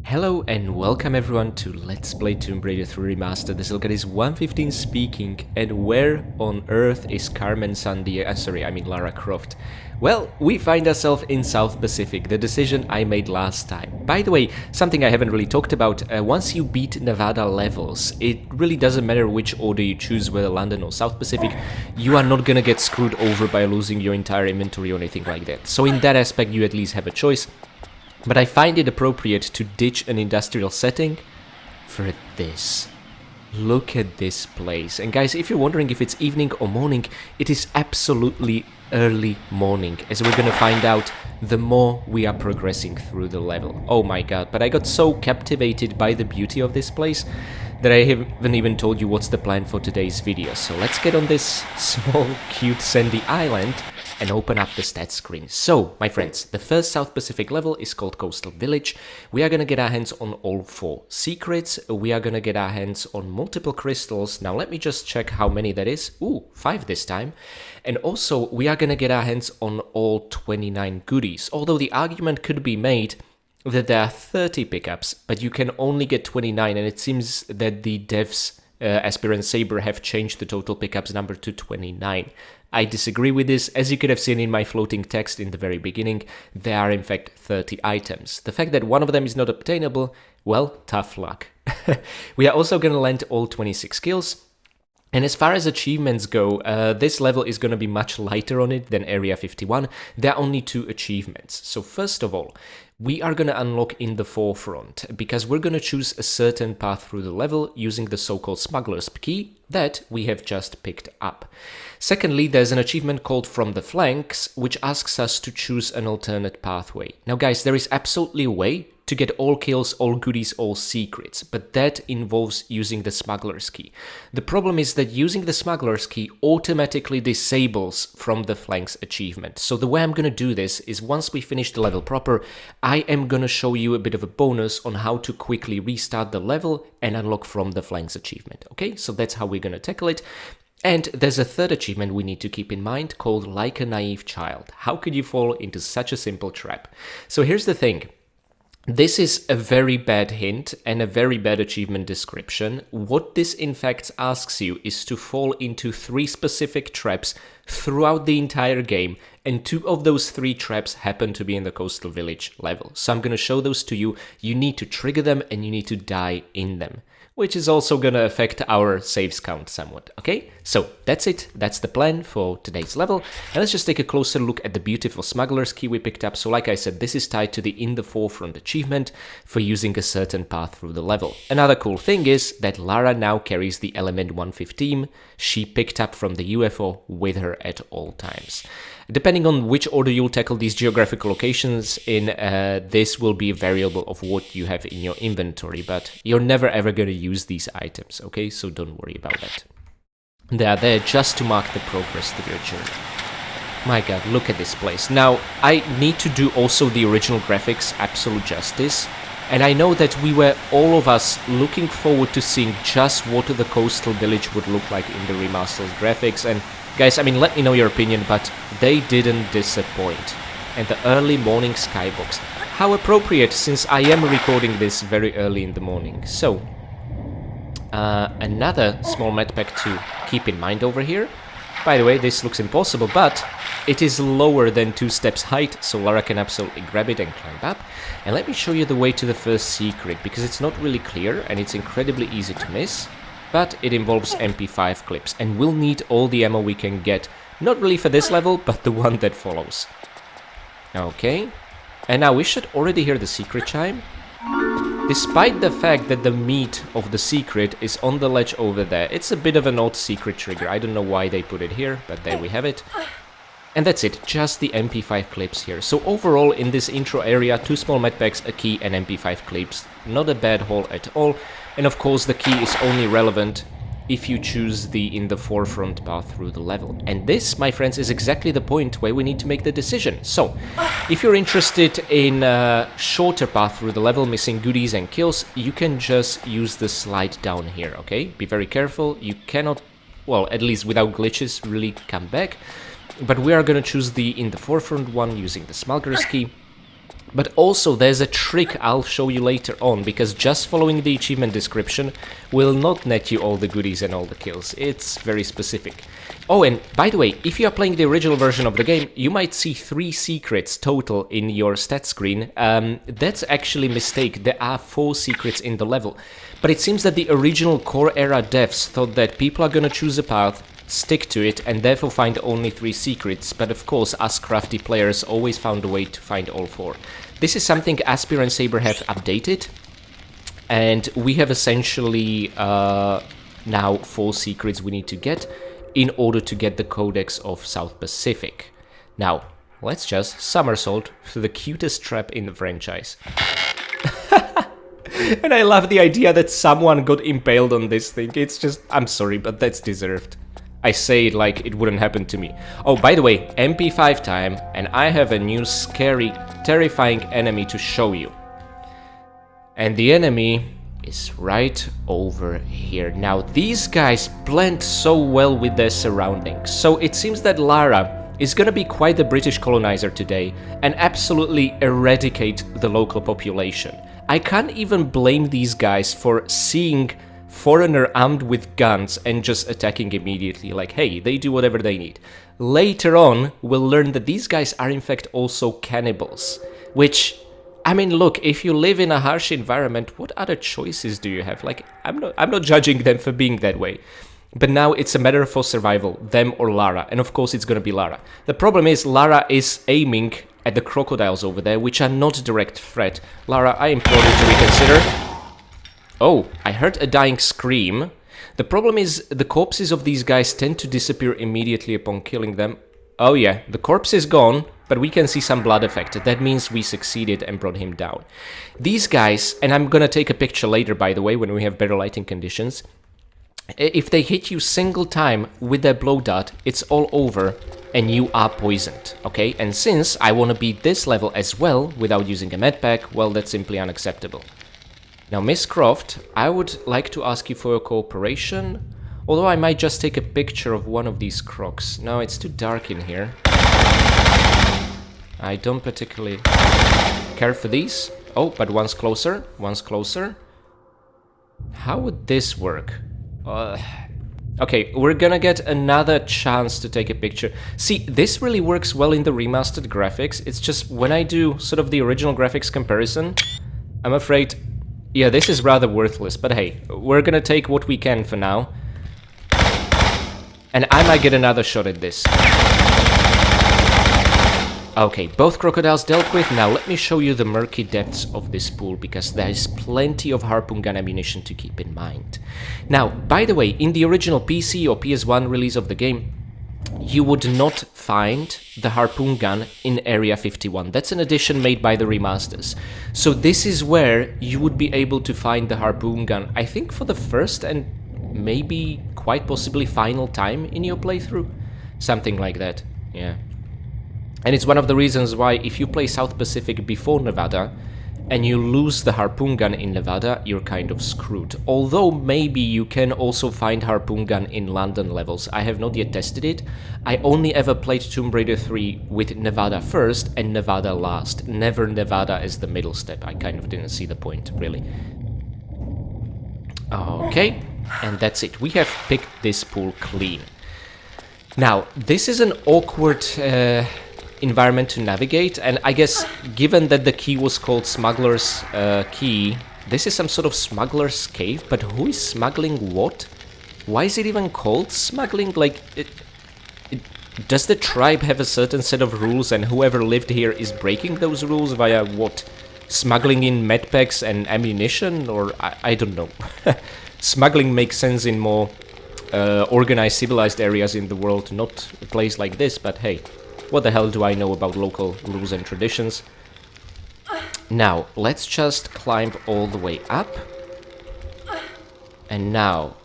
Hello and welcome everyone to Let's Play Tomb Raider 3 Remastered. This is 115 speaking, and where on earth is Carmen Sandiego? Lara Croft. Well, we find ourselves in South Pacific, the decision I made last time. By the way, something I haven't really talked about, once you beat Nevada levels, it really doesn't matter which order you choose, whether London or South Pacific, you are not gonna get screwed over by losing your entire inventory or anything like that. So in that aspect, you at least have a choice. But I find it appropriate to ditch an industrial setting for this. Look at this place. And guys, if you're wondering if it's evening or morning, it is absolutely early morning, as we're gonna find out the more we are progressing through the level. Oh my god, but I got so captivated by the beauty of this place that I haven't even told you what's the plan for today's video. So let's get on this small, cute, sandy island and open up the stats screen. So, my friends, the first South Pacific level is called Coastal Village. We are gonna get our hands on all 4 secrets. We are gonna get our hands on multiple crystals. Now, let me just check how many that is. Ooh, 5 this time. And also, we are gonna get our hands on all 29 goodies. Although the argument could be made that there are 30 pickups, but you can only get 29, and it seems that the devs, Aspirant Saber, have changed the total pickups number to 29. I disagree with this. As you could have seen in my floating text in the very beginning, there are in fact 30 items. The fact that one of them is not obtainable, well, tough luck. We are also gonna land all 26 kills. And as far as achievements go, this level is going to be much lighter on it than Area 51. There are only 2 achievements. So first of all, we are going to unlock in the forefront, because we're going to choose a certain path through the level using the so-called smuggler's key that we have just picked up. Secondly, there's an achievement called From the Flanks, which asks us to choose an alternate pathway. Now guys, there is absolutely a way to get all kills, all goodies, all secrets, but that involves using the smuggler's key. The problem is that using the smuggler's key automatically disables From the Flanks achievement. So the way I'm gonna do this is, once we finish the level proper, I am gonna show you a bit of a bonus on how to quickly restart the level and unlock From the Flanks achievement, okay? So that's how we're gonna tackle it. And there's a third achievement we need to keep in mind called Like a Naive Child. How could you fall into such a simple trap? So here's the thing. This is a very bad hint and a very bad achievement description. What this in fact asks you is to fall into 3 specific traps throughout the entire game, and 2 of those 3 traps happen to be in the Coastal Village level. So I'm going to show those to you. You need to trigger them and you need to die in them, which is also going to affect our saves count somewhat, okay? So that's it, that's the plan for today's level. And let's just take a closer look at the beautiful smuggler's key we picked up. So like I said, this is tied to the In the Forefront achievement for using a certain path through the level. Another cool thing is that Lara now carries the element 115 she picked up from the UFO with her at all times. Depending on which order you'll tackle these geographical locations in, this will be a variable of what you have in your inventory, but you're never ever going to use these items, okay? So don't worry about that. They are there just to mark the progress through your journey. My god, look at this place. Now, I need to do also the original graphics absolute justice, and I know that we were, all of us, looking forward to seeing just what the Coastal Village would look like in the remastered graphics, and guys, let me know your opinion, but they didn't disappoint. And the early morning skybox. How appropriate, since I am recording this very early in the morning. So, another small med pack to keep in mind over here. By the way, this looks impossible, but it is lower than 2 steps height, so Lara can absolutely grab it and climb up. And let me show you the way to the first secret, because it's not really clear and it's incredibly easy to miss. But it involves MP5 clips, and we'll need all the ammo we can get. Not really for this level, but the one that follows. Okay. And now we should already hear the secret chime. Despite the fact that the meat of the secret is on the ledge over there, it's a bit of an odd secret trigger. I don't know why they put it here, but there we have it. And that's it, just the MP5 clips here. So overall, in this intro area, 2 small medpacks, a key and MP5 clips. Not a bad haul at all. And of course, the key is only relevant if you choose the In the Forefront path through the level. And this, my friends, is exactly the point where we need to make the decision. So, if you're interested in a shorter path through the level, missing goodies and kills, you can just use the slide down here, okay? Be very careful, you cannot, well, at least without glitches, really come back. But we are gonna choose the In the Forefront one using the smuggler's key. But also there's a trick I'll show you later on, because just following the achievement description will not net you all the goodies and all the kills. It's very specific. Oh, and by the way, if you are playing the original version of the game, you might see 3 secrets total in your stat screen. That's actually a mistake. There are 4 secrets in the level. But it seems that the original core era devs thought that people are gonna choose a path, stick to it, and therefore find only 3 secrets, but of course us crafty players always found a way to find all 4. This is something Aspir and Saber have updated, and we have essentially now 4 secrets we need to get in order to get the Codex of South Pacific. Now, let's just somersault through the cutest trap in the franchise. And I love the idea that someone got impaled on this thing. It's just, I'm sorry, but that's deserved. I say it like it wouldn't happen to me. Oh, by the way, MP5 time, and I have a new scary, terrifying enemy to show you. And the enemy is right over here. Now, these guys blend so well with their surroundings. So it seems that Lara is gonna be quite the British colonizer today and absolutely eradicate the local population. I can't even blame these guys for seeing foreigner armed with guns and just attacking immediately, like, hey, they do whatever they need. Later on, we'll learn that these guys are in fact also cannibals, which, I mean, look, if you live in a harsh environment, what other choices do you have? Like, I'm not judging them for being that way, but now it's a matter for survival, them or Lara, and of course it's gonna be Lara. The problem is Lara is aiming at the crocodiles over there, which are not a direct threat. Lara, I implore you to reconsider. Oh, I heard a dying scream. The problem is the corpses of these guys tend to disappear immediately upon killing them. Oh yeah, the corpse is gone, but we can see some blood effect. That means we succeeded and brought him down. These guys, and I'm gonna take a picture later, by the way, when we have better lighting conditions. If they hit you single time with their blow dart, it's all over and you are poisoned, okay? And since I want to beat this level as well without using a medpack, well, that's simply unacceptable. Now, Miss Croft, I would like to ask you for your cooperation, although I might just take a picture of one of these crocs. No, it's too dark in here. I don't particularly care for these. Oh, but one's closer, one's closer. How would this work? Okay, we're gonna get another chance to take a picture. See, this really works well in the remastered graphics. It's just when I do sort of the original graphics comparison, I'm afraid, yeah, this is rather worthless. But hey, we're gonna take what we can for now. And I might get another shot at this. Okay, both crocodiles dealt with. Now let me show you the murky depths of this pool, because there is plenty of harpoon gun ammunition to keep in mind. Now, by the way, in the original PC or PS1 release of the game, you would not find the harpoon gun in Area 51. That's an addition made by the remasters. So this is where you would be able to find the harpoon gun, I think for the first and maybe quite possibly final time in your playthrough. Something like that, yeah. And it's one of the reasons why if you play South Pacific before Nevada and you lose the harpoon gun in Nevada, you're kind of screwed. Although maybe you can also find harpoon gun in London levels. I have not yet tested it. I only ever played Tomb Raider 3 with Nevada first and Nevada last. Never Nevada as the middle step. I kind of didn't see the point, really. Okay, and that's it. We have picked this pool clean. Now, this is an awkward environment to navigate, and I guess given that the key was called Smuggler's Key, this is some sort of smuggler's cave, but who is smuggling what? Why is it even called smuggling? Like, does the tribe have a certain set of rules and whoever lived here is breaking those rules via what? Smuggling in medpacks and ammunition? Or I don't know. Smuggling makes sense in more organized, civilized areas in the world, not a place like this, but hey. What the hell do I know about local rules and traditions? Now, let's just climb all the way up. And now,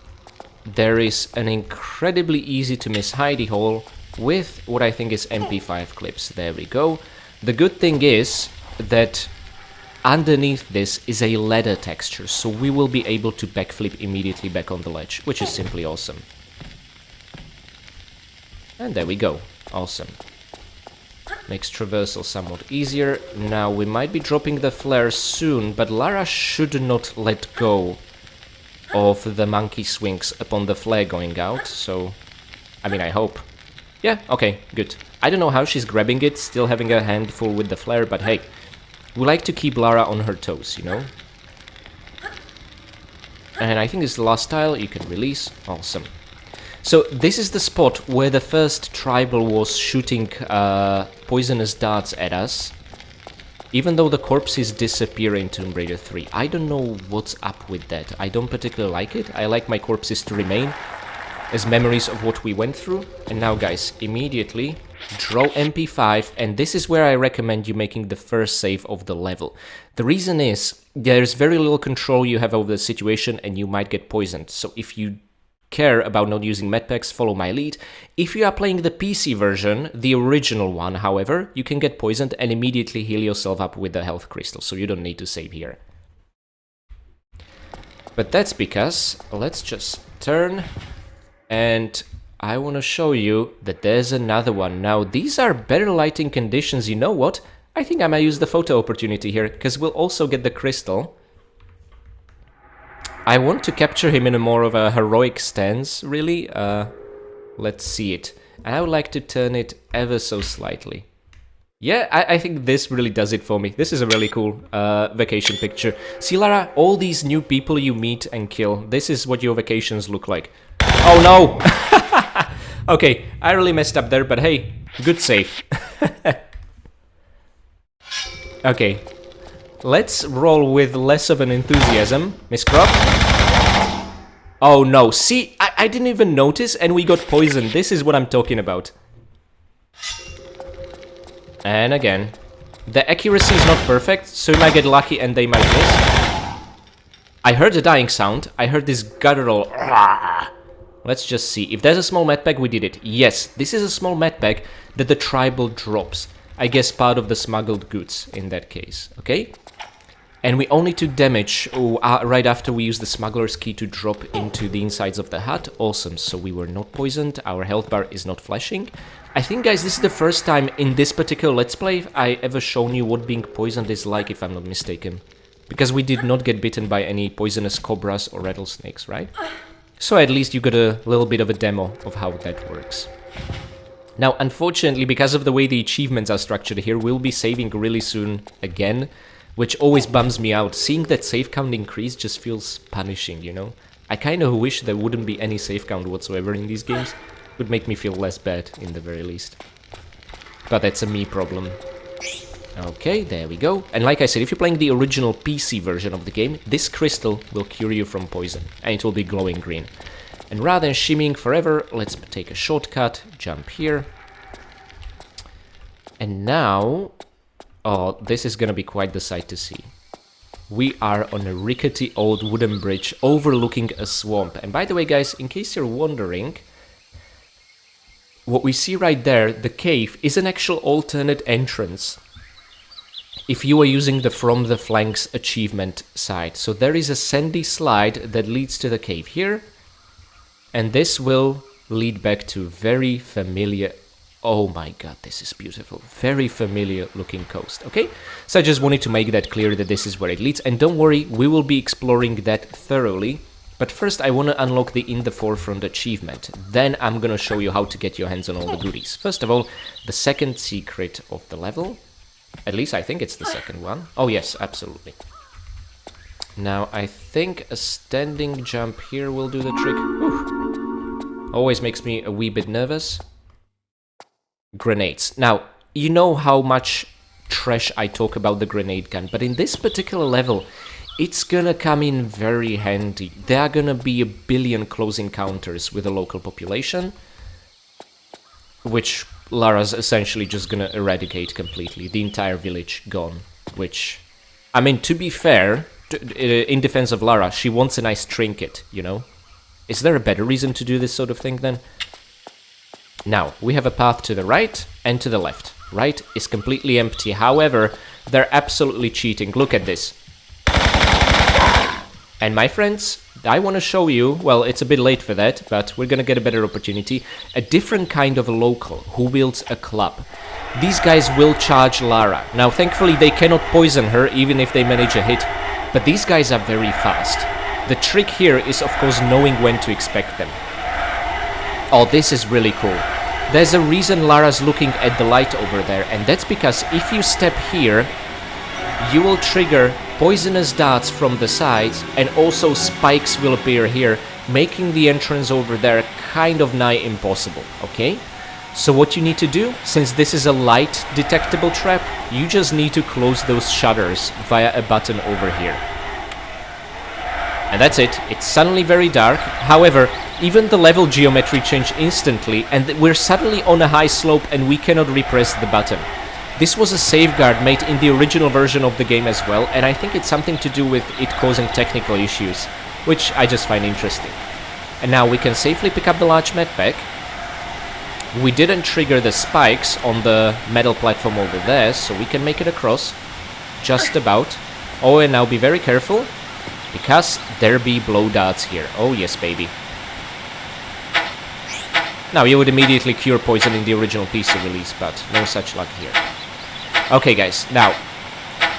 there is an incredibly easy to miss hidey hole with what I think is MP5 clips. There we go. The good thing is that underneath this is a ladder texture, so we will be able to backflip immediately back on the ledge, which is simply awesome. And there we go. Awesome. Makes traversal somewhat easier. Now, we might be dropping the flare soon, but Lara should not let go of the monkey swings upon the flare going out, so... I mean, I hope. Yeah, okay, good. I don't know how she's grabbing it, still having a handful with the flare, but hey, we like to keep Lara on her toes, you know? And I think this is the last tile, you can release. Awesome. So this is the spot where the first tribal was shooting poisonous darts at us. Even though the corpses disappear in Tomb Raider 3. I don't know what's up with that. I don't particularly like it. I like my corpses to remain as memories of what we went through. And now guys, immediately draw MP5, and this is where I recommend you making the first save of the level. The reason is, there's very little control you have over the situation and you might get poisoned. So if you care about not using medpacks, follow my lead. If you are playing the PC version, the original one, however, you can get poisoned and immediately heal yourself up with the health crystal, so you don't need to save here. But that's because, let's just turn, and I want to show you that there's another one. Now, these are better lighting conditions, you know what? I think I might use the photo opportunity here, because we'll also get the crystal. I want to capture him in a more of a heroic stance, really. Let's see it. And I would like to turn it ever so slightly. Yeah, I think this really does it for me. This is a really cool vacation picture. See, Lara, all these new people you meet and kill, this is what your vacations look like. Oh no! Okay, I really messed up there, but hey, good save. Okay. Let's roll with less of an enthusiasm. Miss Croft? Oh no, see, I didn't even notice and we got poisoned. This is what I'm talking about. And again, the accuracy is not perfect, so you might get lucky and they might miss. I heard a dying sound. I heard this guttural... Let's just see. If there's a small medpack, we did it. Yes, this is a small medpack that the tribal drops. I guess part of the smuggled goods in that case, okay? And we only took damage right after we used the smuggler's key to drop into the insides of the hut. Awesome, so we were not poisoned, our health bar is not flashing. I think, guys, this is the first time in this particular Let's Play I ever shown you what being poisoned is like, if I'm not mistaken. Because we did not get bitten by any poisonous cobras or rattlesnakes, right? So at least you got a little bit of a demo of how that works. Now, unfortunately, because of the way the achievements are structured here, we'll be saving really soon again, which always bums me out. Seeing that save count increase just feels punishing, you know? I kind of wish there wouldn't be any save count whatsoever in these games. It would make me feel less bad, in the very least. But that's a me problem. Okay, there we go. And like I said, if you're playing the original PC version of the game, this crystal will cure you from poison, and it will be glowing green. And rather than shimmying forever, let's take a shortcut, jump here. And now... oh, this is gonna be quite the sight to see. We are on a rickety old wooden bridge overlooking a swamp. And by the way, guys, in case you're wondering, what we see right there, the cave, is an actual alternate entrance. If you are using the From the Flanks achievement side. So there is a sandy slide that leads to the cave here. And this will lead back to very familiar... oh my god, this is beautiful. Very familiar looking coast, okay? So I just wanted to make that clear that this is where it leads. And don't worry, we will be exploring that thoroughly. But first I want to unlock the In the Forefront achievement. Then I'm gonna show you how to get your hands on all the goodies. First of all, the second secret of the level. At least I think it's the second one. Oh yes, absolutely. Now I think a standing jump here will do the trick. Whew. Always makes me a wee bit nervous. Grenades. Now, you know how much trash I talk about the grenade gun, but in this particular level, it's gonna come in very handy. There are gonna be a billion close encounters with the local population, which Lara's essentially just gonna eradicate completely. The entire village gone, which... I mean, to be fair, in defense of Lara, she wants a nice trinket, you know? Is there a better reason to do this sort of thing then? Now, we have a path to the right and to the left. Right is completely empty, however, they're absolutely cheating. Look at this. And my friends, I want to show you, well, it's a bit late for that, but we're gonna get a better opportunity, a different kind of a local who wields a club. These guys will charge Lara. Now, thankfully, they cannot poison her, even if they manage a hit, but these guys are very fast. The trick here is, of course, knowing when to expect them. Oh, this is really cool. There's a reason Lara's looking at the light over there, and that's because if you step here, you will trigger poisonous darts from the sides, and also spikes will appear here, making the entrance over there kind of nigh impossible, okay? So what you need to do, since this is a light detectable trap, you just need to close those shutters via a button over here. And that's it. It's suddenly very dark. However, even the level geometry changed instantly, and we're suddenly on a high slope and we cannot repress the button. This was a safeguard made in the original version of the game as well, and I think it's something to do with it causing technical issues, which I just find interesting. And now we can safely pick up the large medpack. We didn't trigger the spikes on the metal platform over there, so we can make it across. Just about. Oh, and now be very careful, because there be blow darts here. Oh yes, baby. Now, you would immediately cure poison in the original PC release, but no such luck here. Okay, guys, now,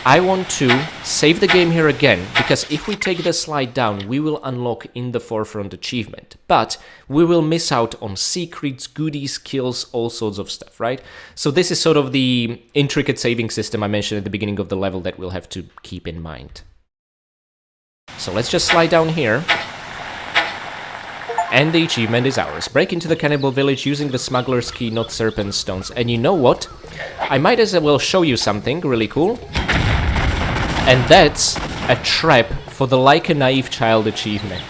I want to save the game here again, because if we take the slide down, we will unlock in the forefront achievement. But we will miss out on secrets, goodies, kills, all sorts of stuff, right? So this is sort of the intricate saving system I mentioned at the beginning of the level that we'll have to keep in mind. So let's just slide down here. And the achievement is ours. Break into the cannibal village using the smuggler's key, not serpent stones. And you know what? I might as well show you something really cool. And that's a trap for the Like a Naive Child achievement.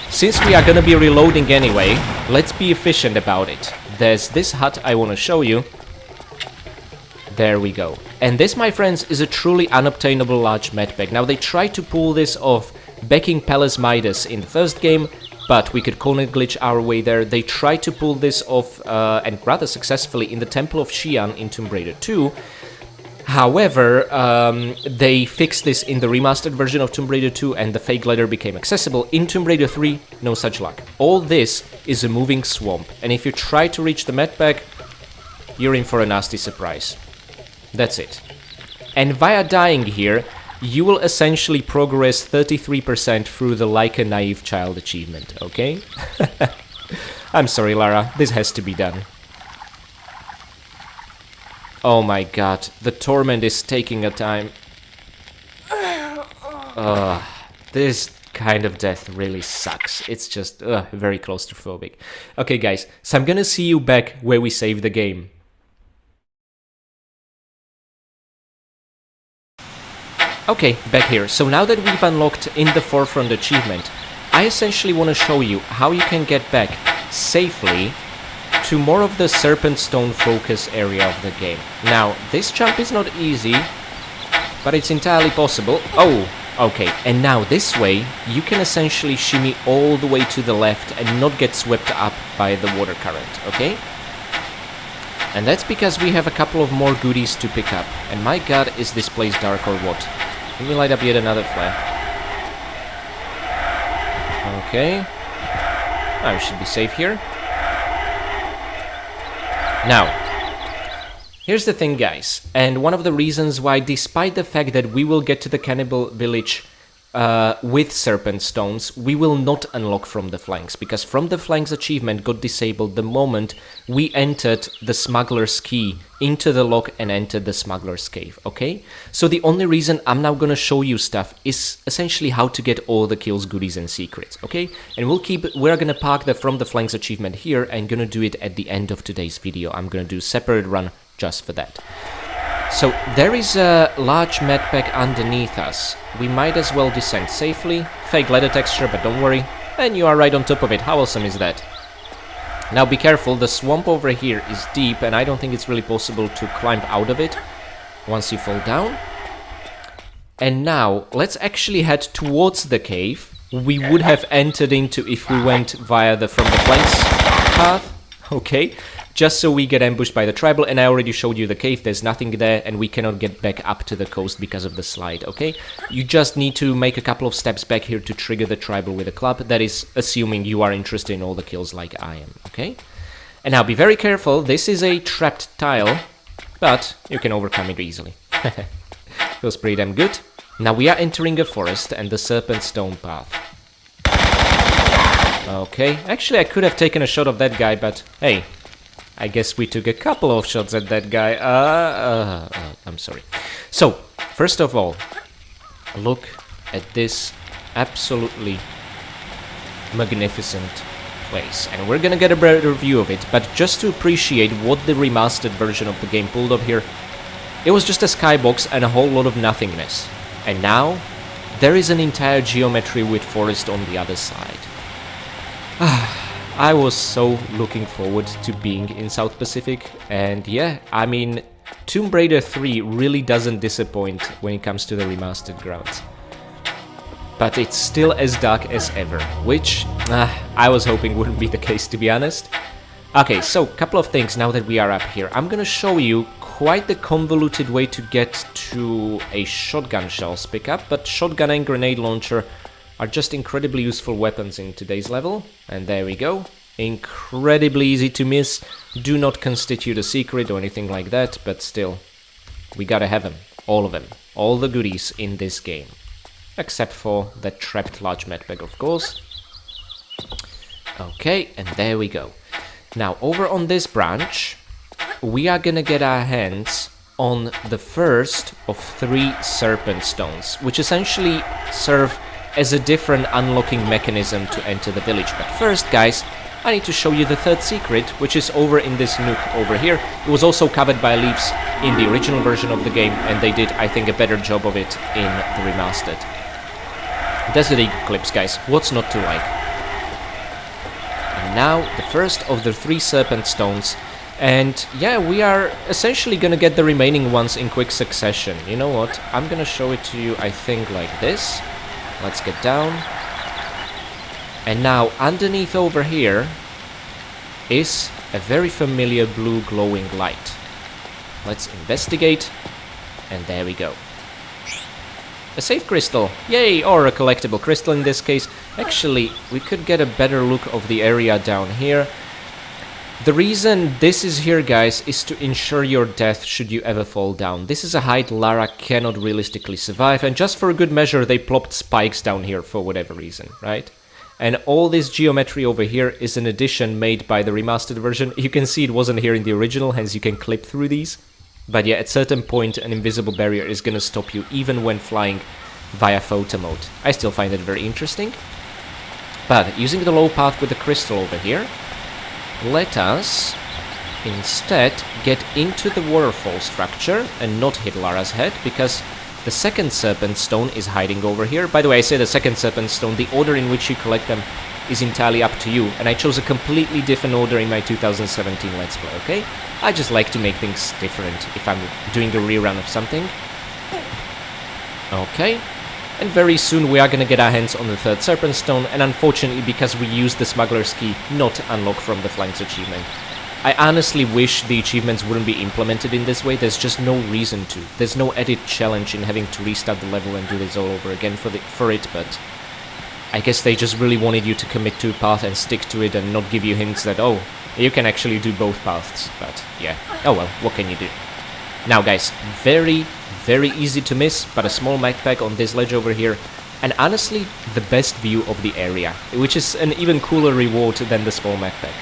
Since we are gonna be reloading anyway, let's be efficient about it. There's this hut I want to show you. There we go. And this, my friends, is a truly unobtainable large medpack. Now, they tried to pull this off backing Palace Midas in the first game, but we could corner glitch our way there. They tried to pull this off, and rather successfully, in the Temple of Xi'an in Tomb Raider 2. However, they fixed this in the remastered version of Tomb Raider 2, and the fake ladder became accessible. In Tomb Raider 3, no such luck. All this is a moving swamp, and if you try to reach the medpack, you're in for a nasty surprise. That's it. And via dying here, you will essentially progress 33% through the Like a Naive Child achievement, okay? I'm sorry, Lara, this has to be done. Oh my god, the torment is taking a time. This kind of death really sucks. It's just very claustrophobic. Okay, guys, so I'm gonna see you back where we save the game. Okay, back here. So now that we've unlocked in the forefront achievement, I essentially want to show you how you can get back safely to more of the Serpent Stone focus area of the game. Now, this jump is not easy, but it's entirely possible. Oh, okay, and now this way, you can essentially shimmy all the way to the left and not get swept up by the water current, okay? And that's because we have a couple of more goodies to pick up. And my god, is this place dark or what? Let me light up yet another flare. Okay. I should be safe here. Now, here's the thing, guys. And one of the reasons why, despite the fact that we will get to the cannibal village with serpent stones, we will not unlock from the flanks, because from the flanks achievement got disabled the moment we entered the smuggler's key into the lock and entered the smuggler's cave, okay? So the only reason I'm now gonna show you stuff is essentially how to get all the kills, goodies and secrets, okay? And we're gonna park the from the flanks achievement here and gonna do it at the end of today's video. I'm gonna do a separate run just for that. So there is a large medpack underneath us. We might as well descend safely. Fake ladder texture, but don't worry. And you are right on top of it. How awesome is that? Now be careful, the swamp over here is deep and I don't think it's really possible to climb out of it once you fall down. And now let's actually head towards the cave we would have entered into if we went via the from the flanks path. okay? Just so we get ambushed by the tribal, and I already showed you the cave, there's nothing there, and we cannot get back up to the coast because of the slide, okay? You just need to make a couple of steps back here to trigger the tribal with a club, that is assuming you are interested in all the kills like I am, okay? And now be very careful, this is a trapped tile, but you can overcome it easily. Feels pretty damn good. Now we are entering a forest and the serpent stone path. Okay, actually I could have taken a shot of that guy, but hey, I guess we took a couple of shots at that guy. I'm sorry. So, first of all, look at this absolutely magnificent place. And we're gonna get a better view of it, but just to appreciate what the remastered version of the game pulled off here, it was just a skybox and a whole lot of nothingness. And now, there is an entire geometry with forest on the other side. I was so looking forward to being in South Pacific, and yeah, I mean, Tomb Raider 3 really doesn't disappoint when it comes to the remastered grounds. But it's still as dark as ever, which I was hoping wouldn't be the case, to be honest. Okay, so couple of things now that we are up here. I'm gonna show you quite the convoluted way to get to a shotgun shells pickup, but shotgun and grenade launcher are just incredibly useful weapons in today's level. And there we go. Incredibly easy to miss. Do not constitute a secret or anything like that, but still, we gotta have them. All of them. All the goodies in this game. Except for the trapped large medbag, of course. Okay, and there we go. Now, over on this branch, we are gonna get our hands on the first of 3 serpent stones, which essentially serve as a different unlocking mechanism to enter the village. But first, guys, I need to show you the 3rd secret, which is over in this nook over here. It was also covered by leaves in the original version of the game, and they did, I think, a better job of it in the remastered. Desert Eagle clips, guys. What's not to like? And now, the first of the 3 serpent stones. And yeah, we are essentially gonna get the remaining ones in quick succession. You know what? I'm gonna show it to you, I think, like this. Let's get down. And now, underneath over here is a very familiar blue glowing light. Let's investigate. And there we go. A safe crystal. Yay! Or a collectible crystal in this case. Actually, we could get a better look of the area down here. The reason this is here, guys, is to ensure your death should you ever fall down. This is a height Lara cannot realistically survive, and just for a good measure they plopped spikes down here for whatever reason, right? And all this geometry over here is an addition made by the remastered version. You can see it wasn't here in the original, hence you can clip through these. But yeah, at certain point an invisible barrier is gonna stop you even when flying via photo mode. I still find it very interesting. But using the low path with the crystal over here, let us instead get into the waterfall structure and not hit Lara's head, because the second serpent stone is hiding over here. By the way, I say the second serpent stone, the order in which you collect them is entirely up to you, and I chose a completely different order in my 2017 Let's Play, okay? I just like to make things different if I'm doing a rerun of something. Okay. And very soon we are gonna get our hands on the 3rd serpent stone, and unfortunately, because we used the smuggler's key, not unlock from the flanks achievement. I honestly wish the achievements wouldn't be implemented in this way. There's just no reason to. There's no edit challenge in having to restart the level and do this all over again for it, but I guess they just really wanted you to commit to a path and stick to it and not give you hints that, oh, you can actually do both paths. But yeah, oh well, what can you do? Now guys, very easy to miss, but a small backpack on this ledge over here, and honestly, the best view of the area, which is an even cooler reward than the small backpack.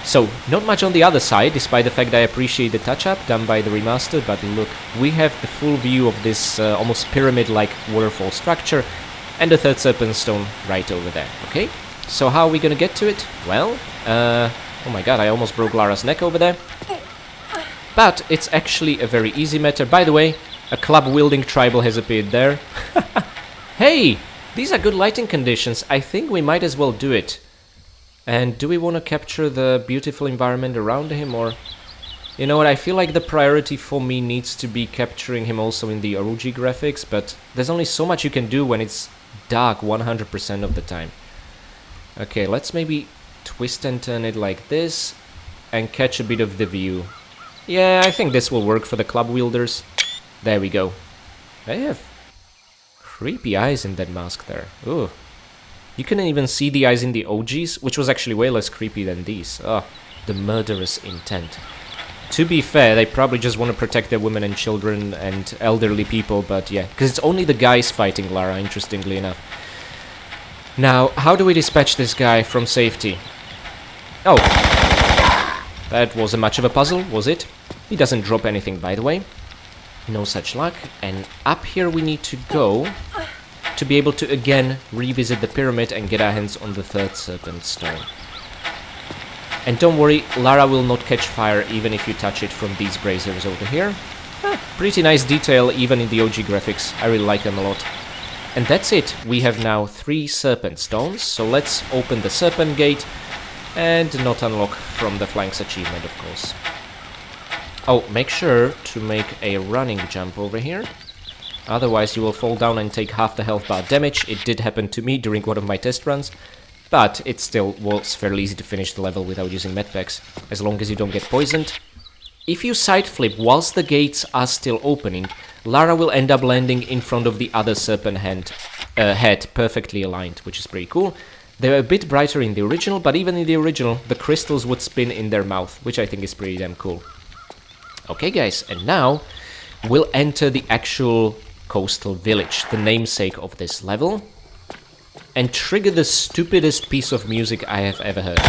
So, not much on the other side, despite the fact that I appreciate the touch-up done by the remaster, but look, we have the full view of this almost pyramid-like waterfall structure, and the 3rd serpent stone right over there, okay? So how are we gonna get to it? Well, oh my god, I almost broke Lara's neck over there. But it's actually a very easy matter. By the way, a club-wielding tribal has appeared there. Hey! These are good lighting conditions. I think we might as well do it. And do we want to capture the beautiful environment around him, or... You know what, I feel like the priority for me needs to be capturing him also in the ROG graphics, but there's only so much you can do when it's dark 100% of the time. Okay, let's maybe twist and turn it like this. and catch a bit of the view. Yeah, I think this will work for the club wielders. There we go. They have creepy eyes in that mask there. Ooh. You can even see the eyes in the OGs, which was actually way less creepy than these. Oh, the murderous intent. To be fair, they probably just want to protect their women and children and elderly people, but yeah. Because it's only the guys fighting Lara, interestingly enough. Now, how do we dispatch this guy from safety? Oh. That wasn't much of a puzzle, was it? He doesn't drop anything, by the way. No such luck. And up here we need to go to be able to again revisit the pyramid and get our hands on the third serpent stone. And don't worry, Lara will not catch fire even if you touch it from these braziers over here. Pretty nice detail even in the OG graphics. I really like them a lot. And that's it. We have now 3 serpent stones. So let's open the serpent gate and not unlock from the flanks achievement, of course. Oh, make sure to make a running jump over here. Otherwise you will fall down and take half the health bar damage. It did happen to me during one of my test runs. But it still was fairly easy to finish the level without using medpacks, as long as you don't get poisoned. If you side flip whilst the gates are still opening, Lara will end up landing in front of the other serpent head, perfectly aligned, which is pretty cool. They're a bit brighter in the original, but even in the original, the crystals would spin in their mouth, which I think is pretty damn cool. Okay guys, and now we'll enter the actual coastal village, the namesake of this level, and trigger the stupidest piece of music I have ever heard.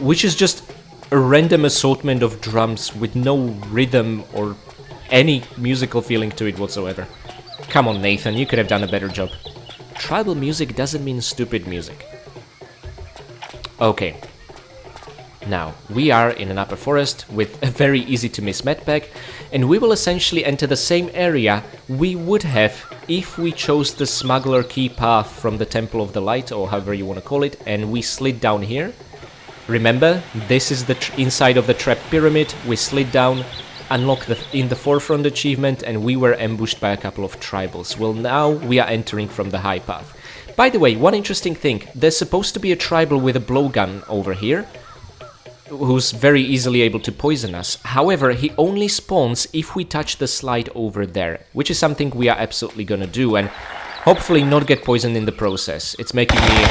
Which is just a random assortment of drums with no rhythm or any musical feeling to it whatsoever. Come on, Nathan, you could have done a better job. Tribal music doesn't mean stupid music. Okay. Now, we are in an upper forest with a very easy to miss medpack, and we will essentially enter the same area we would have if we chose the smuggler key path from the Temple of the Light, or however you want to call it, and we slid down here. Remember, this is the inside of the trapped pyramid. We slid down, unlocked in the forefront achievement, and we were ambushed by a couple of tribals. Well, now we are entering from the high path. By the way, one interesting thing, there's supposed to be a tribal with a blowgun over here, who's very easily able to poison us. However, he only spawns if we touch the slide over there, which is something we are absolutely gonna do, and hopefully not get poisoned in the process. It's making me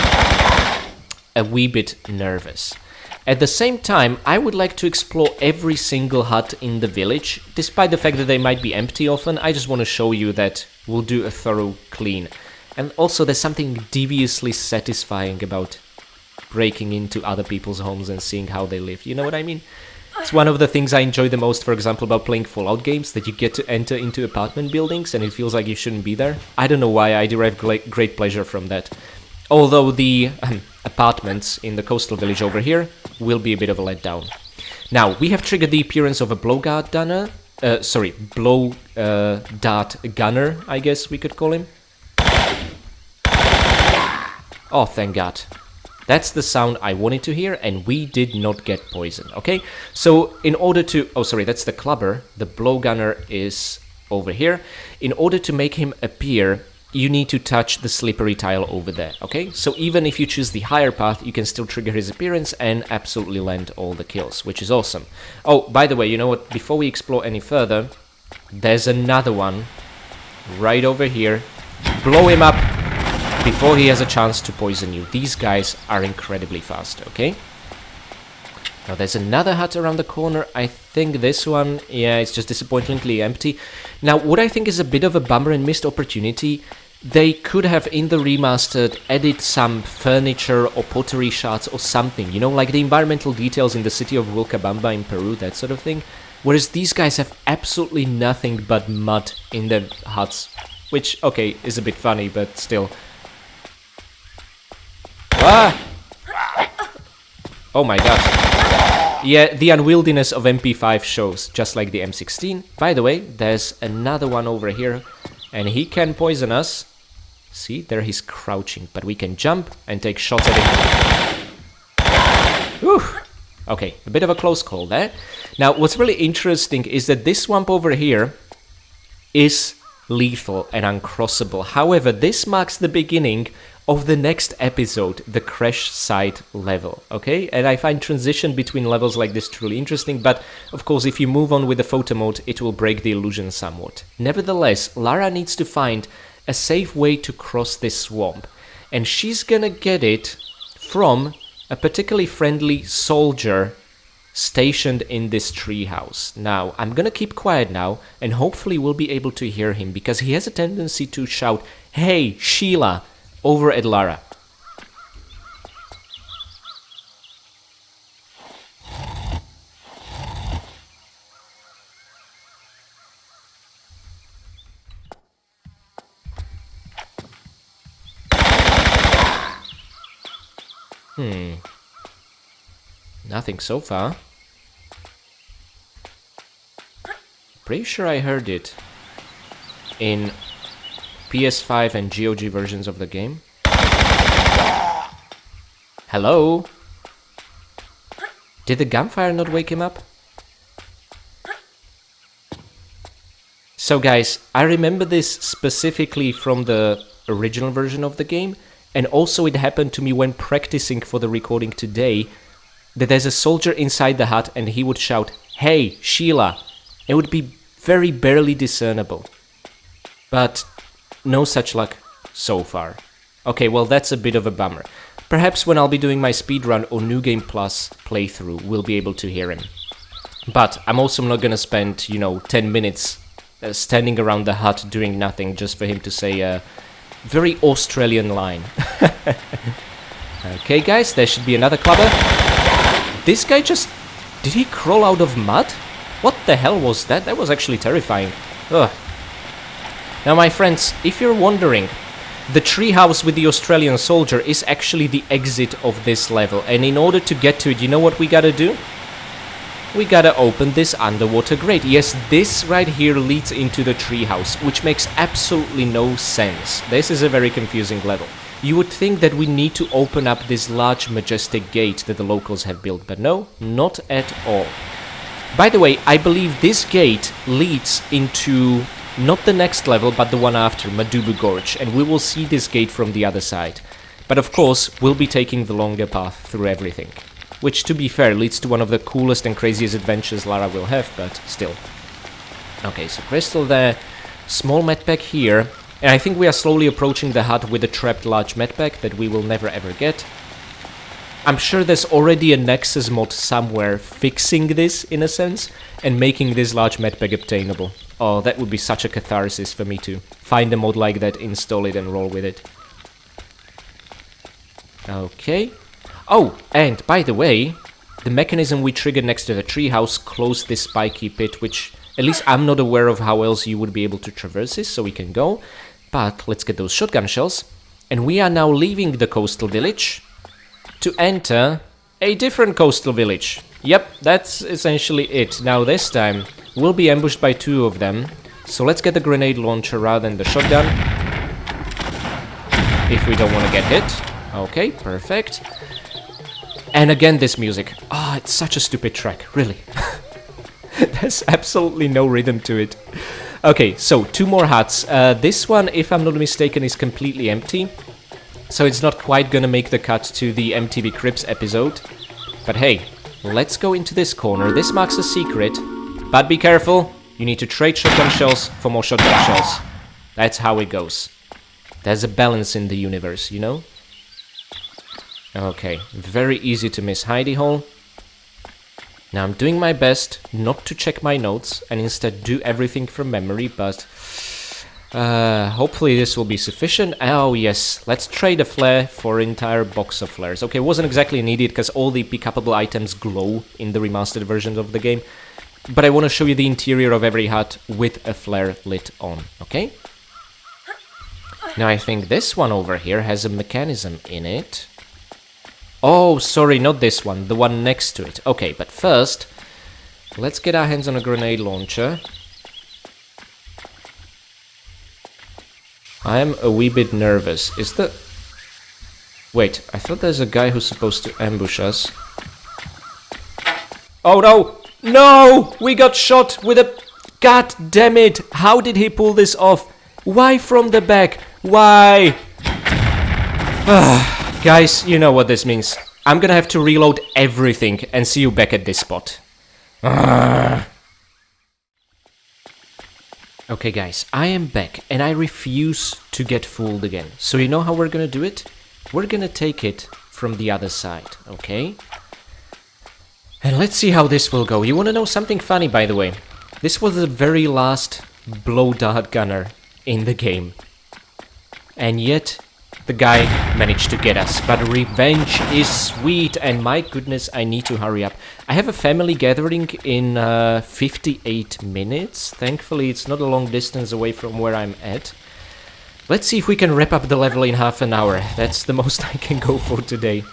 a wee bit nervous. At the same time, I would like to explore every single hut in the village, despite the fact that they might be empty often. I just want to show you that we'll do a thorough clean. And also there's something deviously satisfying about breaking into other people's homes and seeing how they live. You know what I mean? It's one of the things I enjoy the most, for example, about playing Fallout games, that you get to enter into apartment buildings and it feels like you shouldn't be there. I don't know why, I derive great pleasure from that. Although the apartments in the coastal village over here will be a bit of a letdown. Now, we have triggered the appearance of a blow dart gunner, I guess we could call him. Oh, thank God. That's the sound I wanted to hear, and we did not get poisoned, okay? So, in order to... Oh, sorry, that's the clubber. The blowgunner is over here. In order to make him appear, you need to touch the slippery tile over there, okay? So, even if you choose the higher path, you can still trigger his appearance and absolutely land all the kills, which is awesome. Oh, by the way, you know what? Before we explore any further, there's another one right over here. Blow him up before he has a chance to poison you. These guys are incredibly fast, okay? Now there's another hut around the corner. I think this one, yeah, it's just disappointingly empty. Now, what I think is a bit of a bummer and missed opportunity, they could have, in the remastered, added some furniture or pottery shards or something, you know, like the environmental details in the city of Vilcabamba in Peru, that sort of thing. Whereas these guys have absolutely nothing but mud in their huts, which, okay, is a bit funny, but still... Ah! Oh my god. Yeah, the unwieldiness of MP5 shows, just like the M16. By the way, there's another one over here, and he can poison us. See, there he's crouching, but we can jump and take shots at him. Whew. Okay, a bit of a close call there. Now, what's really interesting is that this swamp over here is lethal and uncrossable. However, this marks the beginning of the next episode, the crash site level, okay? And I find transition between levels like this truly interesting, but of course if you move on with the photo mode, it will break the illusion somewhat. Nevertheless, Lara needs to find a safe way to cross this swamp, and she's gonna get it from a particularly friendly soldier stationed in this treehouse. Now, I'm gonna keep quiet now, and hopefully we'll be able to hear him, because he has a tendency to shout, "Hey, Sheila!" over at Lara. Nothing so far. Pretty sure I heard it in PS5 and GOG versions of the game. Hello? Did the gunfire not wake him up? So guys, I remember this specifically from the original version of the game, and also it happened to me when practicing for the recording today, that there's a soldier inside the hut and he would shout, "Hey, Sheila!" It would be very barely discernible. But no such luck so far. Okay, well that's a bit of a bummer. Perhaps when I'll be doing my speedrun or New Game Plus playthrough, we'll be able to hear him. But I'm also not gonna spend, 10 minutes standing around the hut doing nothing just for him to say a very Australian line. Okay guys, there should be another clubber. This guy just... did he crawl out of mud? What the hell was that? That was actually terrifying. Ugh. Now my friends, if you're wondering, the treehouse with the Australian soldier is actually the exit of this level, and in order to get to it, you know what we gotta do? We gotta open this underwater grate. Yes, this right here leads into the treehouse, which makes absolutely no sense. This is a very confusing level. You would think that we need to open up this large majestic gate that the locals have built, but no, not at all. By the way, I believe this gate leads into not the next level, but the one after, Madubu Gorge, and we will see this gate from the other side. But of course, we'll be taking the longer path through everything. Which, to be fair, leads to one of the coolest and craziest adventures Lara will have, but still. Okay, so crystal there, small medpack here, and I think we are slowly approaching the hut with a trapped large medpack that we will never ever get. I'm sure there's already a Nexus mod somewhere fixing this, in a sense, and making this large medpack obtainable. Oh, that would be such a catharsis for me to find a mod like that, install it and roll with it. Okay. Oh, and by the way, the mechanism we triggered next to the treehouse closed this spiky pit, which at least I'm not aware of how else you would be able to traverse this, so we can go. But let's get those shotgun shells. And we are now leaving the coastal village to enter a different coastal village. Yep, that's essentially it. Now this time, we'll be ambushed by two of them. So let's get the grenade launcher rather than the shotgun. If we don't want to get hit. Okay, perfect. And again, this music. Ah, it's such a stupid track, really. There's absolutely no rhythm to it. Okay, so two more huts. This one, if I'm not mistaken, is completely empty. So it's not quite gonna make the cut to the MTV Cribs episode. But hey, let's go into this corner. This marks a secret. But be careful, you need to trade shotgun shells for more shotgun shells. That's how it goes. There's a balance in the universe, you know? Okay, very easy to miss hidey hole. Now I'm doing my best not to check my notes and instead do everything from memory, but hopefully this will be sufficient. Oh yes, let's trade a flare for an entire box of flares. Okay, it wasn't exactly needed because all the pick-upable items glow in the remastered versions of the game, but I want to show you the interior of every hut with a flare lit on, okay? Now I think this one over here has a mechanism in it. Oh, sorry, not this one, the one next to it. Okay, but first, let's get our hands on a grenade launcher. I am a wee bit nervous. Is the... Wait, I thought there's a guy who's supposed to ambush us. Oh no! No! We got shot with a... God damn it! How did he pull this off? Why from the back? Why? Guys, you know what this means. I'm gonna have to reload everything and see you back at this spot. Okay guys, I am back and I refuse to get fooled again. So you know how we're gonna do it? We're gonna take it from the other side, okay? And let's see how this will go. You wanna know something funny, by the way? This was the very last blow dart gunner in the game. And yet, the guy managed to get us. But revenge is sweet, and my goodness, I need to hurry up. I have a family gathering in 58 minutes. Thankfully, it's not a long distance away from where I'm at. Let's see if we can wrap up the level in half an hour. That's the most I can go for today.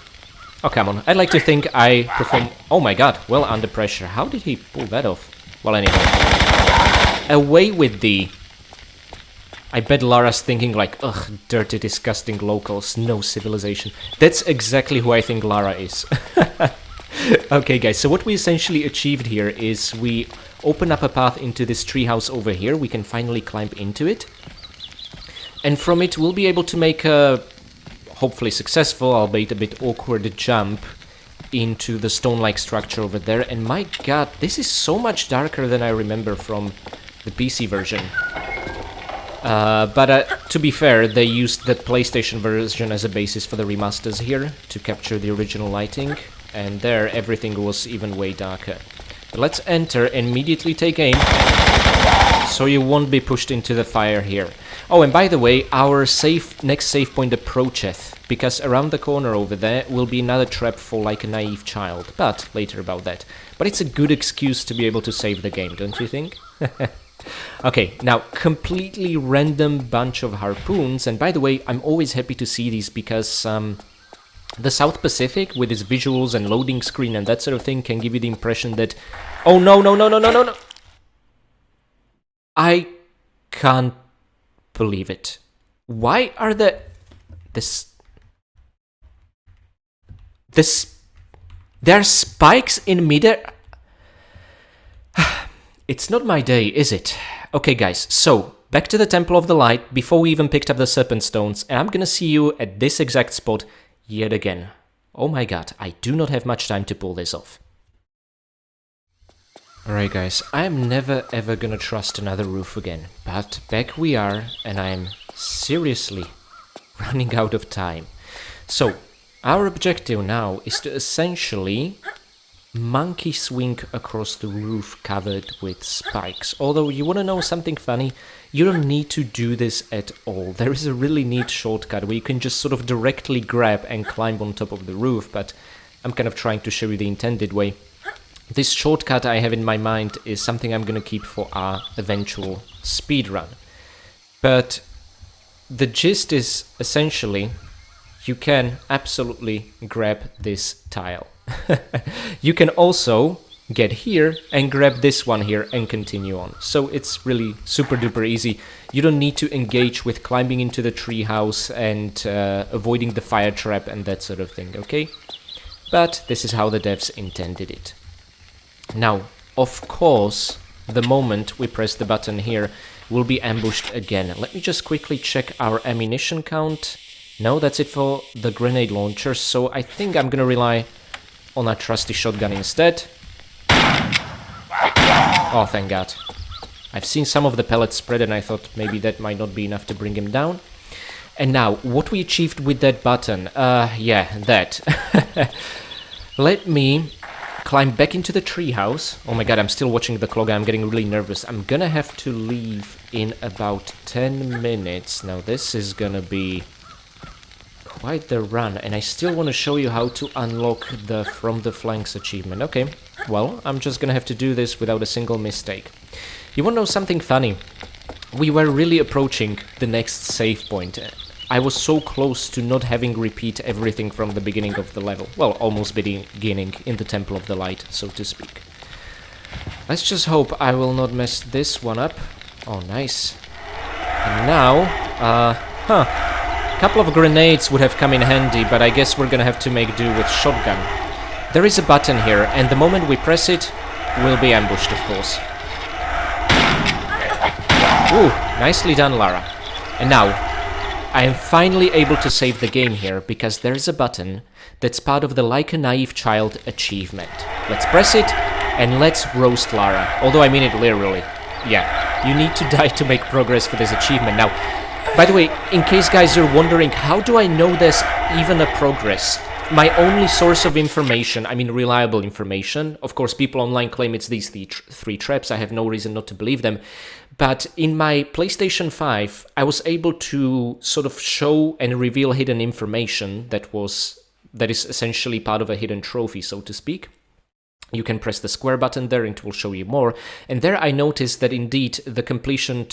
Oh, come on. I'd like to think I perform... Oh my god, well under pressure. How did he pull that off? Well, anyway. Away with thee. I bet Lara's thinking like, ugh, dirty, disgusting locals, no civilization. That's exactly who I think Lara is. Okay, guys, so what we essentially achieved here is we open up a path into this treehouse over here. We can finally climb into it. And from it, we'll be able to make a, hopefully successful, albeit a bit awkward jump into the stone-like structure over there. And my god, this is so much darker than I remember from the PC version. But to be fair, they used the PlayStation version as a basis for the remasters here to capture the original lighting, and there everything was even way darker. But let's enter and immediately take aim, so you won't be pushed into the fire here. Oh, and by the way, our next save point approacheth, because around the corner over there will be another trap for like a naive child, but later about that. But it's a good excuse to be able to save the game, don't you think? Okay, now, completely random bunch of harpoons, and by the way, I'm always happy to see these because the South Pacific, with its visuals and loading screen and that sort of thing, can give you the impression that... Oh, no, no, no, no, no, no, no! I can't believe it. Why are there... There are spikes in midair... It's not my day, is it? Okay, guys, so, back to the Temple of the Light, before we even picked up the Serpent Stones, and I'm gonna see you at this exact spot yet again. Oh my god, I do not have much time to pull this off. Alright guys, I am never ever gonna trust another roof again, but back we are, and I am seriously running out of time. So, our objective now is to essentially... monkey swing across the roof covered with spikes. Although, you want to know something funny? You don't need to do this at all. There is a really neat shortcut where you can just sort of directly grab and climb on top of the roof, but I'm kind of trying to show you the intended way. This shortcut I have in my mind is something I'm going to keep for our eventual speedrun. But the gist is essentially you can absolutely grab this tile. You can also get here and grab this one here and continue on. So it's really super duper easy. You don't need to engage with climbing into the treehouse and avoiding the fire trap and that sort of thing, okay? But this is how the devs intended it. Now, of course, the moment we press the button here, we'll be ambushed again. Let me just quickly check our ammunition count. No, that's it for the grenade launcher, so I think I'm gonna rely on our trusty shotgun instead. Oh, thank god. I've seen some of the pellets spread and I thought maybe that might not be enough to bring him down. And now, what we achieved with that button, yeah, that. Let me climb back into the treehouse. Oh my god, I'm still watching the clock, I'm getting really nervous. I'm gonna have to leave in about 10 minutes. Now this is gonna be quite the run, and I still want to show you how to unlock the From the Flanks achievement. Okay, well, I'm just gonna have to do this without a single mistake. You wanna know something funny? We were really approaching the next save point. I was so close to not having repeat everything from the beginning of the level. Well, almost beginning in the Temple of the Light, so to speak. Let's just hope I will not mess this one up. Oh, nice. And now, couple of grenades would have come in handy, but I guess we're gonna have to make do with shotgun. There is a button here, and the moment we press it, we'll be ambushed, of course. Ooh, nicely done, Lara. And now, I am finally able to save the game here, because there is a button that's part of the Like a Naive Child achievement. Let's press it, and let's roast Lara. Although I mean it literally. Yeah, you need to die to make progress for this achievement. Now, by the way, in case guys you're wondering, how do I know there's even a progress? My only source of information, I mean reliable information, of course people online claim it's these three traps, I have no reason not to believe them, but in my PlayStation 5, I was able to sort of show and reveal hidden information that is essentially part of a hidden trophy, so to speak. You can press the square button there and it will show you more. And there I noticed that indeed the completion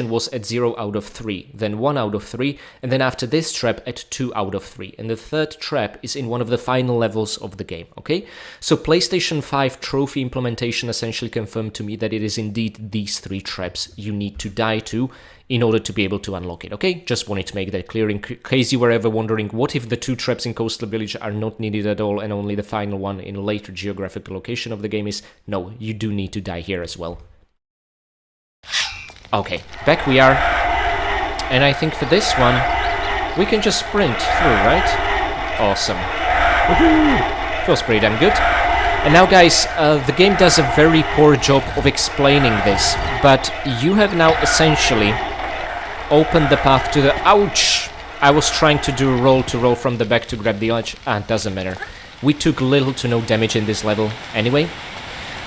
was at 0 out of 3, then 1 out of 3, and then after this trap at 2 out of 3. And the third trap is in one of the final levels of the game, okay? So PlayStation 5 trophy implementation essentially confirmed to me that it is indeed these 3 traps you need to die to in order to be able to unlock it, okay? Just wanted to make that clear in case you were ever wondering what if the 2 traps in Coastal Village are not needed at all and only the final one in a later geographical location of the game is. No, you do need to die here as well. Okay, back we are. And I think for this one, we can just sprint through, right? Awesome. Woohoo! Feels pretty damn good. And now guys, the game does a very poor job of explaining this, but you have now essentially opened the path to the... Ouch! I was trying to do a roll to roll from the back to grab the edge. It doesn't matter. We took little to no damage in this level anyway.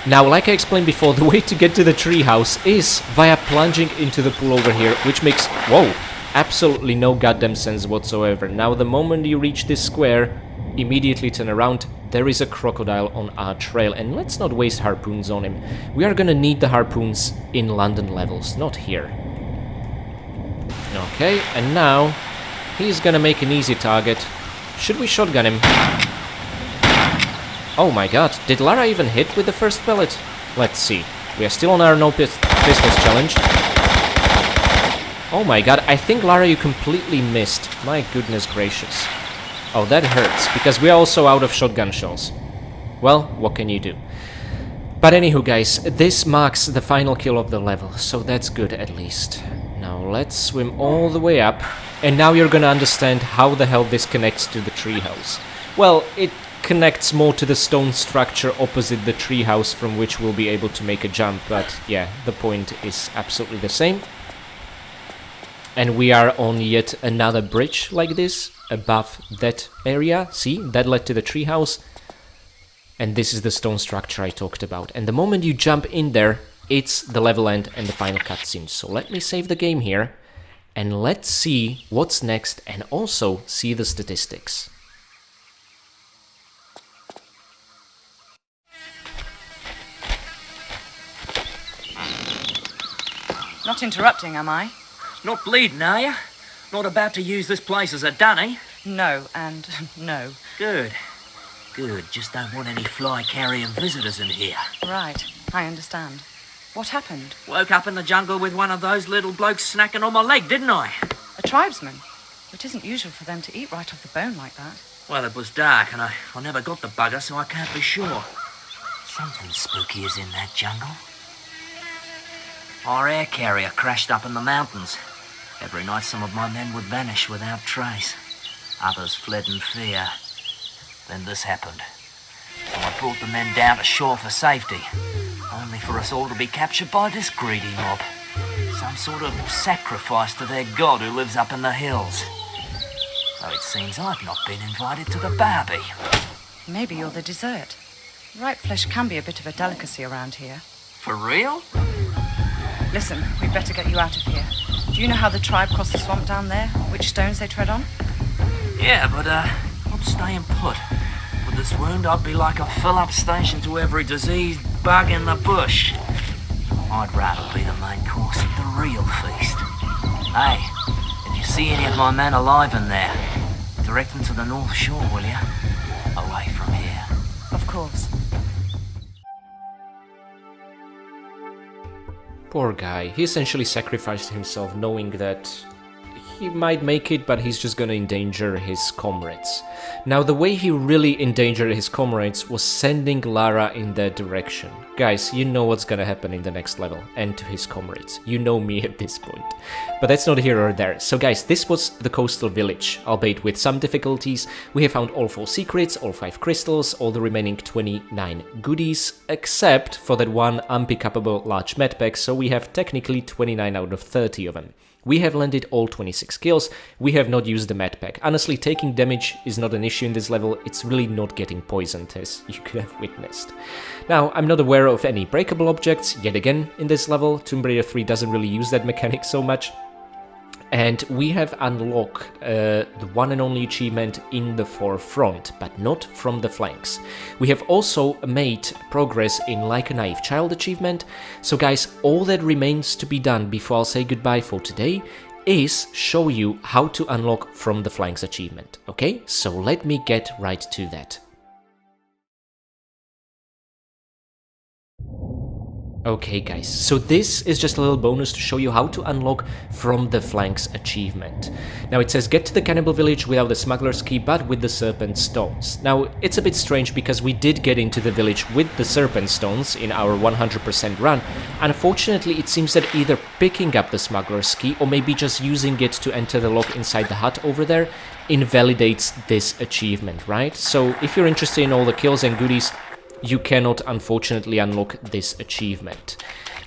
Now, like I explained before, the way to get to the treehouse is via plunging into the pool over here, which makes... Whoa! Absolutely no goddamn sense whatsoever. Now, the moment you reach this square, immediately turn around. There is a crocodile on our trail, and let's not waste harpoons on him. We are gonna need the harpoons in London levels, not here. Okay, and now he's gonna make an easy target. Should we shotgun him? Oh my god, did Lara even hit with the first pellet? Let's see. We are still on our no pistols challenge. Oh my god, I think Lara you completely missed. My goodness gracious. Oh, that hurts, because we are also out of shotgun shells. Well, what can you do? But anywho, guys, this marks the final kill of the level, so that's good at least. Now let's swim all the way up, and now you're gonna understand how the hell this connects to the treehouse. Well, it connects more to the stone structure opposite the treehouse from which we'll be able to make a jump, but yeah, the point is absolutely the same. And we are on yet another bridge like this, above that area. See, that led to the treehouse. And this is the stone structure I talked about. And the moment you jump in there, it's the level end and the final cutscene. So let me save the game here, and let's see what's next, and also see the statistics. Not interrupting, am I? Not bleeding, are you? Not about to use this place as a dunny? No, and no. Good. Good. Just don't want any fly-carrying visitors in here. Right, I understand. What happened? Woke up in the jungle with one of those little blokes snacking on my leg, didn't I? A tribesman? It isn't usual for them to eat right off the bone like that. Well, it was dark, and I never got the bugger, so I can't be sure. Something spooky is in that jungle. Our air carrier crashed up in the mountains. Every night some of my men would vanish without trace. Others fled in fear. Then this happened. So I brought the men down to shore for safety, only for us all to be captured by this greedy mob. Some sort of sacrifice to their god who lives up in the hills. Though it seems I've not been invited to the barbie. Maybe you're the dessert. Ripe flesh can be a bit of a delicacy around here. For real? Listen, we'd better get you out of here. Do you know how the tribe crossed the swamp down there? Which stones they tread on? Yeah, but I'm staying put. With this wound, I'd be like a fill-up station to every diseased bug in the bush. I'd rather be the main course at the real feast. Hey, if you see any of my men alive in there, direct them to the North Shore, will you? Away from here. Of course. Poor guy. He essentially sacrificed himself knowing that he might make it, but he's just gonna endanger his comrades. Now, the way he really endangered his comrades was sending Lara in that direction. Guys, you know what's gonna happen in the next level, and to his comrades. You know me at this point. But that's not here or there. So guys, this was the coastal village, albeit with some difficulties. We have found all 4 secrets, all 5 crystals, all the remaining 29 goodies, except for that one unpickable large medpack, so we have technically 29 out of 30 of them. We have landed all 26 kills, we have not used the medpack. Honestly, taking damage is not an issue in this level, it's really not getting poisoned, as you could have witnessed. Now, I'm not aware of any breakable objects, yet again, in this level. Tomb Raider 3 doesn't really use that mechanic so much. And we have unlocked the one and only achievement in the forefront, but not from the flanks. We have also made progress in Like a Naive Child achievement. So guys, all that remains to be done before I'll say goodbye for today is show you how to unlock from the flanks achievement. Okay, so let me get right to that. Okay guys, so this is just a little bonus to show you how to unlock from the flanks achievement. Now it says get to the cannibal village without the smuggler's key but with the serpent stones. Now it's a bit strange because we did get into the village with the serpent stones in our 100% run. Unfortunately it seems that either picking up the smuggler's key or maybe just using it to enter the lock inside the hut over there invalidates this achievement, right? So if you're interested in all the kills and goodies, you cannot unfortunately unlock this achievement.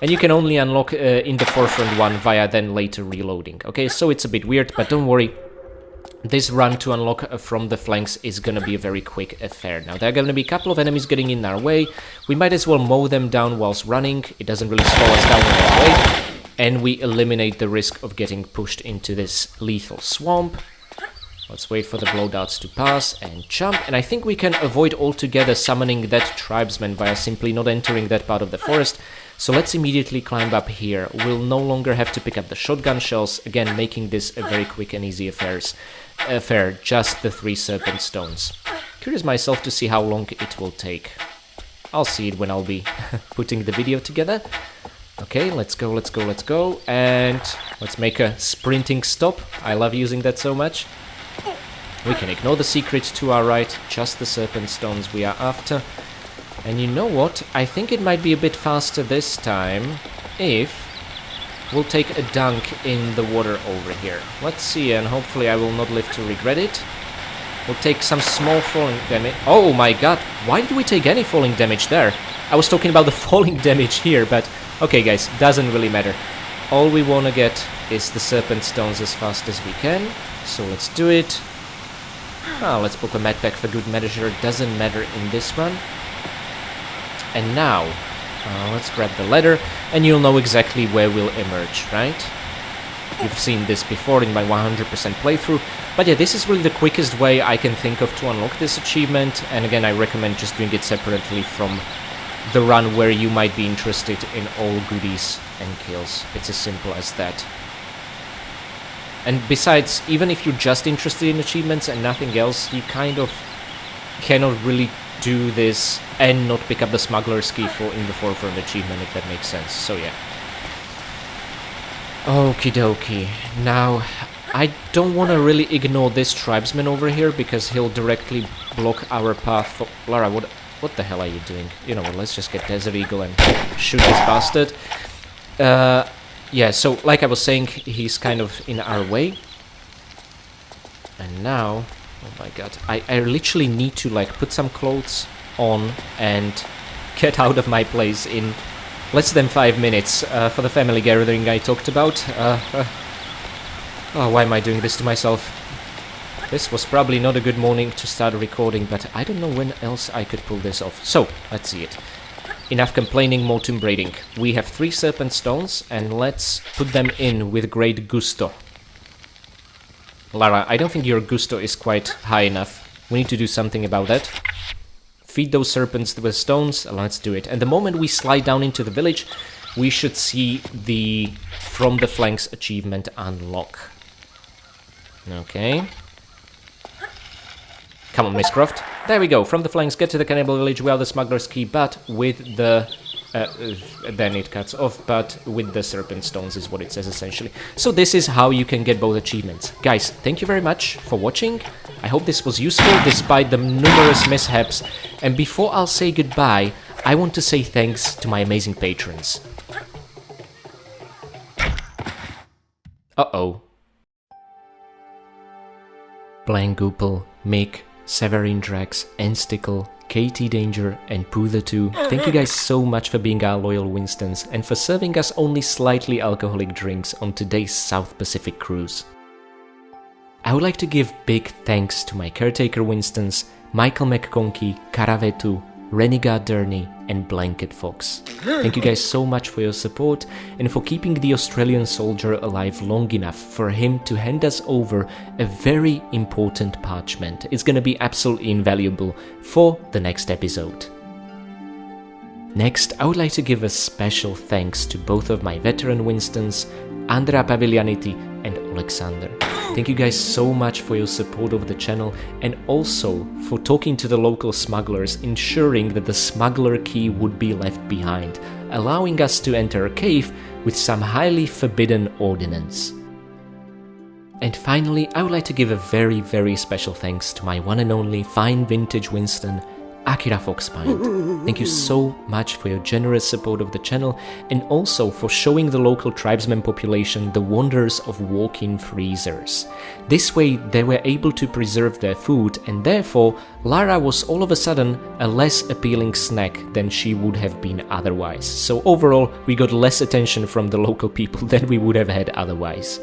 And you can only unlock in the forefront one via then later reloading. Okay, so it's a bit weird, but don't worry. This run to unlock from the flanks is gonna be a very quick affair. Now, there are gonna be a couple of enemies getting in our way. We might as well mow them down whilst running. It doesn't really slow us down in that way. And we eliminate the risk of getting pushed into this lethal swamp. Let's wait for the blowdarts to pass and jump, and I think we can avoid altogether summoning that tribesman by simply not entering that part of the forest. So let's immediately climb up here. We'll no longer have to pick up the shotgun shells, again making this a very quick and easy affair, just the 3 serpent stones. Curious myself to see how long it will take. I'll see it when I'll be putting the video together. Okay, let's go, let's go, let's go, and let's make a sprinting stop. I love using that so much. We can ignore the secret to our right, just the serpent stones we are after. And you know what? I think it might be a bit faster this time if we'll take a dunk in the water over here. Let's see, and hopefully I will not live to regret it. We'll take some small falling damage. Oh my god, why did we take any falling damage there? I was talking about the falling damage here, but okay guys, doesn't really matter. All we want to get is the serpent stones as fast as we can. So let's do it. Let's book a medpack for good measure, doesn't matter in this one. And now, let's grab the ladder, and you'll know exactly where we'll emerge, right? You've seen this before in my 100% playthrough, but yeah, this is really the quickest way I can think of to unlock this achievement, and again, I recommend just doing it separately from the run where you might be interested in all goodies and kills. It's as simple as that. And besides, even if you're just interested in achievements and nothing else, you kind of cannot really do this and not pick up the smuggler's key in the forefront achievement, if that makes sense. So yeah. Okie dokie. Now, I don't want to really ignore this tribesman over here because he'll directly block our path for... Lara, what the hell are you doing? You know what, let's just get Desert Eagle and shoot this bastard. Yeah, so like I was saying, he's kind of in our way. And now, oh my god, I literally need to like put some clothes on and get out of my place in less than 5 minutes for the family gathering I talked about. Oh, why am I doing this to myself? This was probably not a good morning to start recording, but I don't know when else I could pull this off. So, let's see it. Enough complaining, more tomb raiding. We have 3 serpent stones, and let's put them in with great gusto. Lara, I don't think your gusto is quite high enough. We need to do something about that. Feed those serpents with stones, let's do it. And the moment we slide down into the village, we should see the From the Flanks achievement unlock. Okay. Come on, Miss Croft. There we go. From the flanks, get to the cannibal village without the smuggler's key, but with the then it cuts off, but with the serpent stones is what it says essentially. So this is how you can get both achievements. Guys, thank you very much for watching. I hope this was useful despite the numerous mishaps. And before I'll say goodbye, I want to say thanks to my amazing patrons. Uh-oh. Blankgoopel, Mick, Severin Drax, Enstickle, Katie Danger, and Poo2. Thank you guys so much for being our loyal Winstons and for serving us only slightly alcoholic drinks on today's South Pacific cruise. I would like to give big thanks to my caretaker Winstons, Michael McConkie, Karavetu, Renegade Durney, and Blanket Fox. Thank you guys so much for your support and for keeping the Australian soldier alive long enough for him to hand us over a very important parchment. It's gonna be absolutely invaluable for the next episode. Next, I would like to give a special thanks to both of my veteran Winstons, Andrea Pavilianiti and Alexander. Thank you guys so much for your support of the channel and also for talking to the local smugglers, ensuring that the smuggler key would be left behind, allowing us to enter a cave with some highly forbidden ordnance. And finally, I would like to give a very special thanks to my one and only fine vintage Winston, Akira Foxpine. Thank you so much for your generous support of the channel and also for showing the local tribesman population the wonders of walk-in freezers. This way they were able to preserve their food and therefore Lara was all of a sudden a less appealing snack than she would have been otherwise. So overall we got less attention from the local people than we would have had otherwise.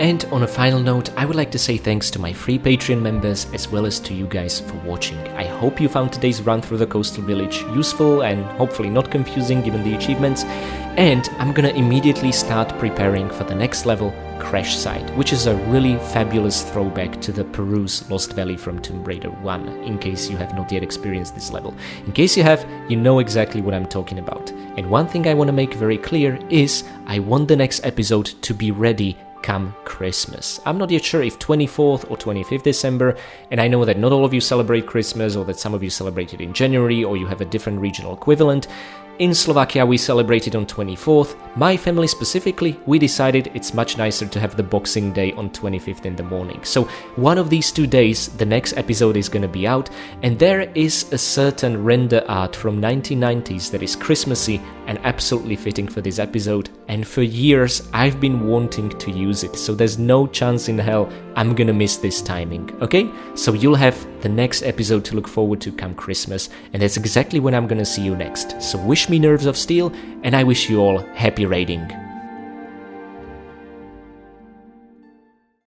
And on a final note, I would like to say thanks to my free Patreon members as well as to you guys for watching. I hope you found today's run through the coastal village useful and hopefully not confusing given the achievements. And I'm gonna immediately start preparing for the next level, Crash Site, which is a really fabulous throwback to the Peru's Lost Valley from Tomb Raider 1, in case you have not yet experienced this level. In case you have, you know exactly what I'm talking about. And one thing I want to make very clear is I want the next episode to be ready come Christmas. I'm not yet sure if 24th or 25th December, and I know that not all of you celebrate Christmas, or that some of you celebrate it in January, or you have a different regional equivalent. In Slovakia we celebrated on 24th. My family specifically, we decided it's much nicer to have the Boxing Day on 25th in the morning. So one of these 2 days the next episode is gonna be out, and there is a certain render art from 1990s that is Christmassy and absolutely fitting for this episode, and for years I've been wanting to use it, so there's no chance in hell I'm gonna miss this timing, okay? So you'll have the next episode to look forward to come Christmas, and that's exactly when I'm gonna see you next. So wish me nerves of steel, and I wish you all happy raiding.